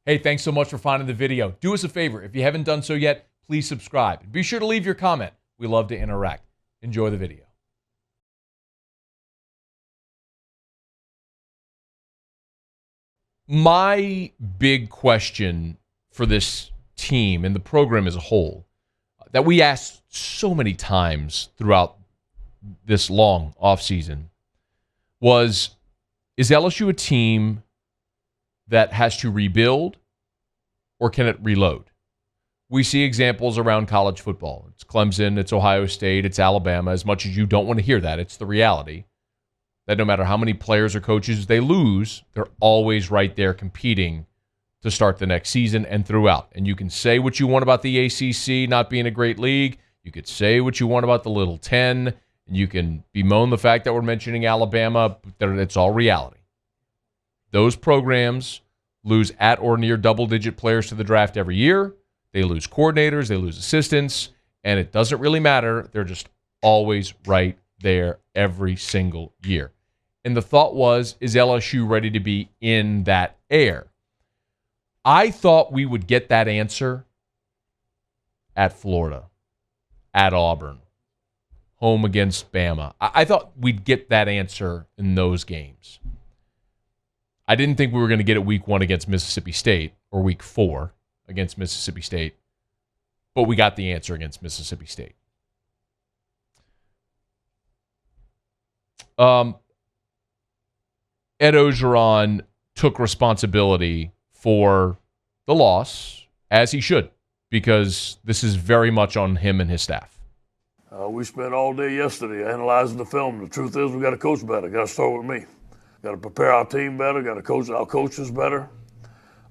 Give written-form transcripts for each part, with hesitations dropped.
Hey, thanks so much for finding the video. Do us a favor. If you haven't done so yet, please subscribe. Be sure to leave your comment. We love to interact. Enjoy the video. My big question for this team and the program as a whole that we asked so many times throughout this long offseason was, is LSU a team that has to rebuild or can it reload? We see examples around college football. It's Clemson, it's Ohio State, it's Alabama. As much as you don't want to hear that, it's the reality that no matter how many players or coaches they lose, they're always right there competing to start the next season and throughout. And you can say what you want about the ACC not being a great league. You could say what you want about the Little 10. And you can bemoan the fact that we're mentioning Alabama, but it's all reality. Those programs lose at or near double-digit players to the draft every year. They lose coordinators, they lose assistants, and it doesn't really matter. They're just always right there every single year. And the thought was, is LSU ready to be in that air? I thought we would get that answer at Florida, at Auburn, home against Bama. I thought we'd get that answer in those games. I didn't think we were going to get it week 1 against Mississippi State or week 4 against Mississippi State, but we got the answer against Mississippi State. Ed Orgeron took responsibility for the loss, as he should, because this is very much on him and his staff. We spent all day yesterday analyzing the film. The truth is we got to coach better. Got to start with me. Got to prepare our team better. Got to coach our coaches better.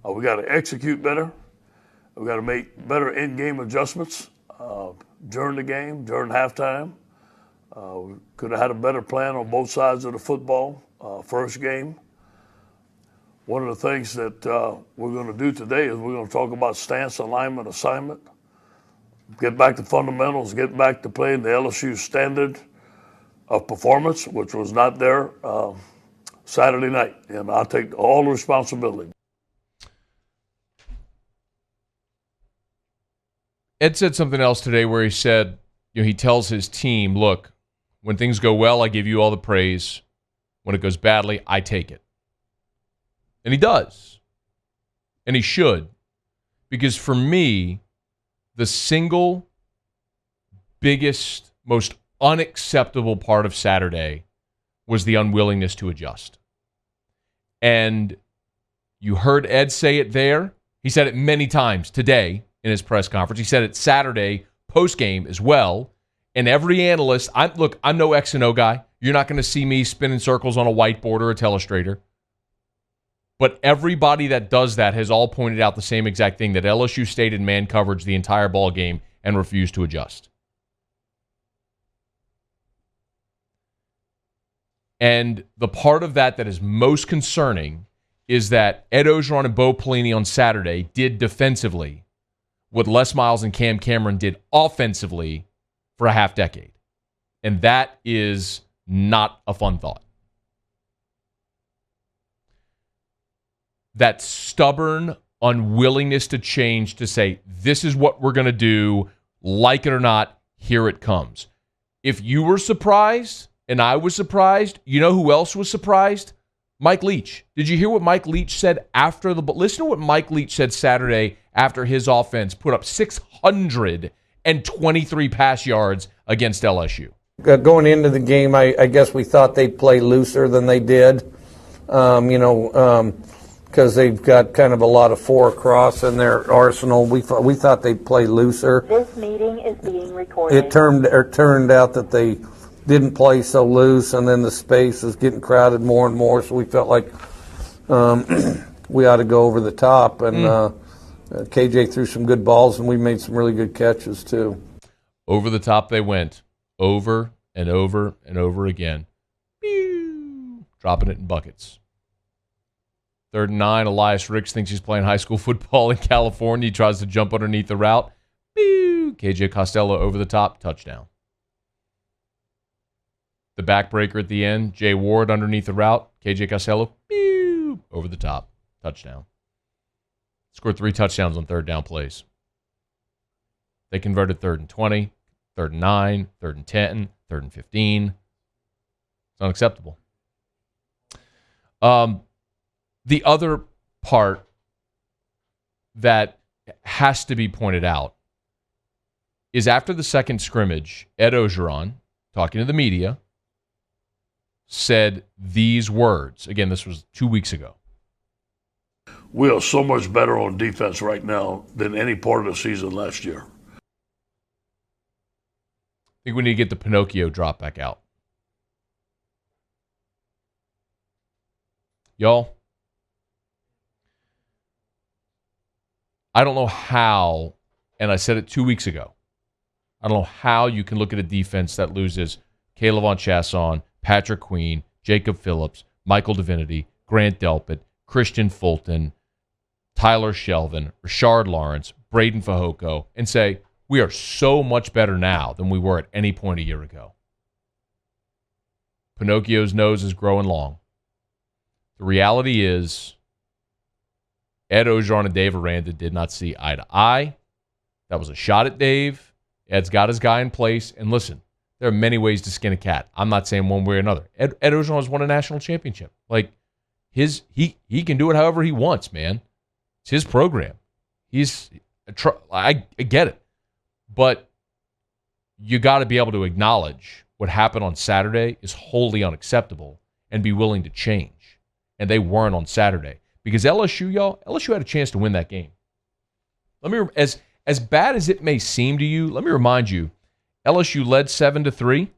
We got to execute better. We got to make better in-game adjustments during the game, during halftime. We could have had a better plan on both sides of the football first game. One of the things that we're going to do today is we're going to talk about stance, alignment, assignment. Get back to fundamentals, get back to playing the LSU standard of performance, which was not there Saturday night. And I'll take all the responsibility. Ed said something else today where he said, he tells his team, look, when things go well, I give you all the praise. When it goes badly, I take it. And he does. And he should. Because for me, the single biggest, most unacceptable part of Saturday was the unwillingness to adjust. And you heard Ed say it there. He said it many times today in his press conference. He said it Saturday post-game as well. And every analyst, I'm no X and O guy. You're not going to see me spinning circles on a whiteboard or a telestrator. But everybody that does that has all pointed out the same exact thing, that LSU stayed in man coverage the entire ball game and refused to adjust. And the part of that is most concerning is that Ed Orgeron and Bo Pelini on Saturday did defensively what Les Miles and Cam Cameron did offensively for a half decade. And that is not a fun thought. That stubborn unwillingness to change, to say, this is what we're going to do, like it or not, here it comes. If you were surprised and I was surprised, you know who else was surprised? Mike Leach. Did you hear what Mike Leach said after the... Listen to what Mike Leach said Saturday after his offense put up 623 pass yards against LSU. Going into the game, I guess we thought they'd play looser than they did. Because they've got kind of a lot of 4 across in their arsenal. We thought they'd play looser. This meeting is being recorded. It turned out that they didn't play so loose, and then the space was getting crowded more and more, so we felt like we ought to go over the top. And KJ threw some good balls, and we made some really good catches, too. Over the top they went. Over and over and over again. Dropping it in buckets. 3rd and 9, Elias Ricks thinks he's playing high school football in California. He tries to jump underneath the route. KJ Costello over the top, touchdown. The backbreaker at the end, Jay Ward underneath the route. KJ Costello, over the top, touchdown. Scored 3 touchdowns on third down plays. They converted 3rd and 20, 3rd and 9, 3rd and 10, 3rd and 15. It's unacceptable. The other part that has to be pointed out is after the second scrimmage, Ed Orgeron, talking to the media, said these words. Again, this was 2 weeks ago. We are so much better on defense right now than any part of the season last year. I think we need to get the Pinocchio drop back out. Y'all, I don't know how, and I said it 2 weeks ago, I don't know how you can look at a defense that loses Caleb Von Chasson, Patrick Queen, Jacob Phillips, Michael Divinity, Grant Delpit, Christian Fulton, Tyler Shelvin, Rashard Lawrence, Braden Fajoko, and say, we are so much better now than we were at any point a year ago. Pinocchio's nose is growing long. The reality is Ed Orgeron and Dave Aranda did not see eye to eye. That was a shot at Dave. Ed's got his guy in place. And listen, there are many ways to skin a cat. I'm not saying one way or another. Ed Orgeron has won a national championship. Like, he can do it however he wants, man. It's his program. I get it. But you got to be able to acknowledge what happened on Saturday is wholly unacceptable and be willing to change. And they weren't on Saturday. Because LSU had a chance to win that game. As bad as it may seem to you, let me remind you, LSU led 7-3.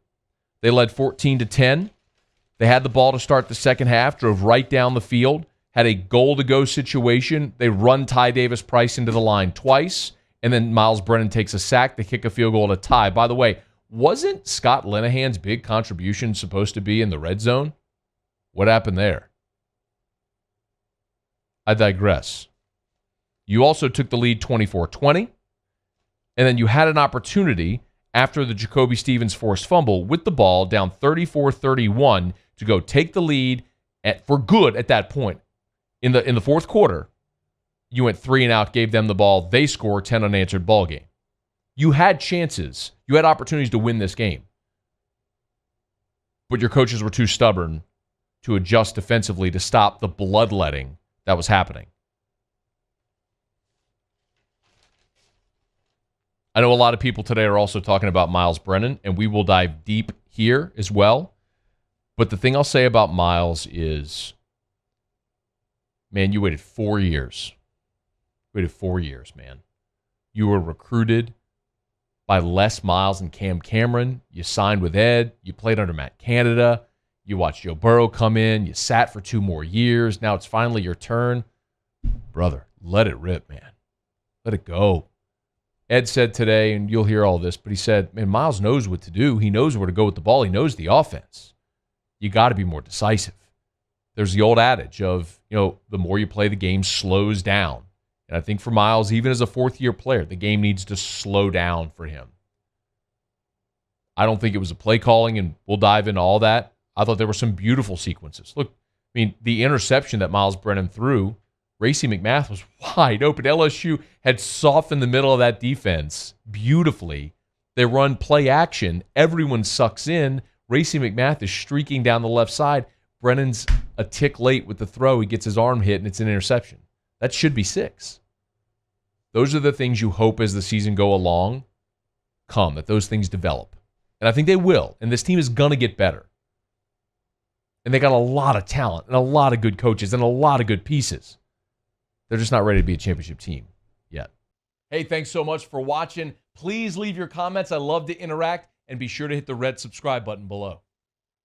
They led 14-10. They had the ball to start the second half, drove right down the field, had a goal-to-go situation. They run Ty Davis-Price into the line twice, and then Myles Brennan takes a sack. They kick a field goal to tie. By the way, wasn't Scott Linehan's big contribution supposed to be in the red zone? What happened there? I digress. You also took the lead 24-20, and then you had an opportunity after the Jacoby Stevens forced fumble with the ball down 34-31 to go take the lead for good at that point. In the fourth quarter, you went 3 and out, gave them the ball. They score 10 unanswered ball game. You had chances. You had opportunities to win this game. But your coaches were too stubborn to adjust defensively to stop the bloodletting that was happening. I know a lot of people today are also talking about Myles Brennan, and we will dive deep here as well. But the thing I'll say about Myles is, man, you waited 4 years. You waited 4 years, man. You were recruited by Les Miles and Cam Cameron. You signed with Ed. You played under Matt Canada. You watched Joe Burrow come in. You sat for 2 more years. Now it's finally your turn. Brother, let it rip, man. Let it go. Ed said today, and you'll hear all this, but he said, man, Myles knows what to do. He knows where to go with the ball. He knows the offense. You got to be more decisive. There's the old adage of, the more you play, the game slows down. And I think for Myles, even as a fourth-year player, the game needs to slow down for him. I don't think it was a play calling, and we'll dive into all that. I thought there were some beautiful sequences. Look, the interception that Myles Brennan threw, Racey McMath was wide open. LSU had softened the middle of that defense beautifully. They run play action. Everyone sucks in. Racey McMath is streaking down the left side. Brennan's a tick late with the throw. He gets his arm hit, and it's an interception. That should be 6. Those are the things you hope as the season go along that those things develop. And I think they will. And this team is going to get better. And they got a lot of talent and a lot of good coaches and a lot of good pieces. They're just not ready to be a championship team yet. Hey, thanks so much for watching. Please leave your comments. I love to interact. And be sure to hit the red subscribe button below.